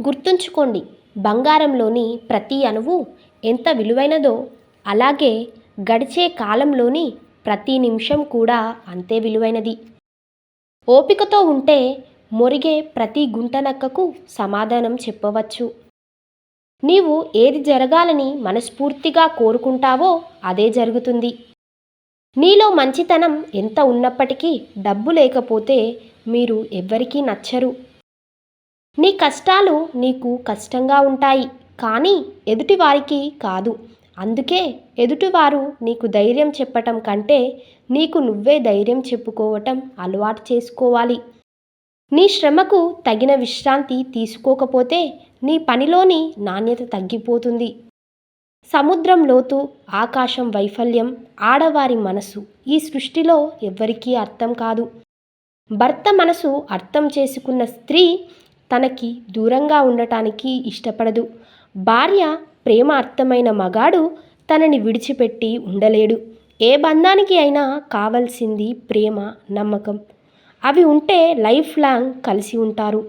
గుర్తుంచుకోండి, బంగారంలోని ప్రతి అణువు ఎంత విలువైనదో అలాగే గడిచే కాలంలోని ప్రతి నిమిషం కూడా అంతే విలువైనది. ఓపికతో ఉంటే మొరిగే ప్రతి గుంటనక్కకు సమాధానం చెప్పవచ్చు. నీవు ఏది జరగాలని మనస్ఫూర్తిగా కోరుకుంటావో అదే జరుగుతుంది. నీలో మంచితనం ఎంత ఉన్నప్పటికీ డబ్బు లేకపోతే మీరు ఎవ్వరికీ నచ్చరు. నీ కష్టాలు నీకు కష్టంగా ఉంటాయి, కానీ ఎదుటివారికి కాదు. అందుకే ఎదుటివారు నీకు ధైర్యం చెప్పటం కంటే నీకు నువ్వే ధైర్యం చెప్పుకోవటం అలవాటు చేసుకోవాలి. నీ శ్రమకు తగిన విశ్రాంతి తీసుకోకపోతే నీ పనిలోని నాణ్యత తగ్గిపోతుంది. సముద్రం లోతు, ఆకాశం వైఫల్యం, ఆడవారి మనసు ఈ సృష్టిలో ఎవ్వరికీ అర్థం కాదు. భర్త మనసు అర్థం చేసుకున్న స్త్రీ తనకి దూరంగా ఉండటానికి ఇష్టపడదు. భార్య ప్రేమ అర్థమైన మగాడు తనని విడిచిపెట్టి ఉండలేడు. ఏ బంధానికి అయినా కావలసింది ప్రేమ, నమ్మకం. అవి ఉంటే లైఫ్ లాంగ్ కలిసి ఉంటారు.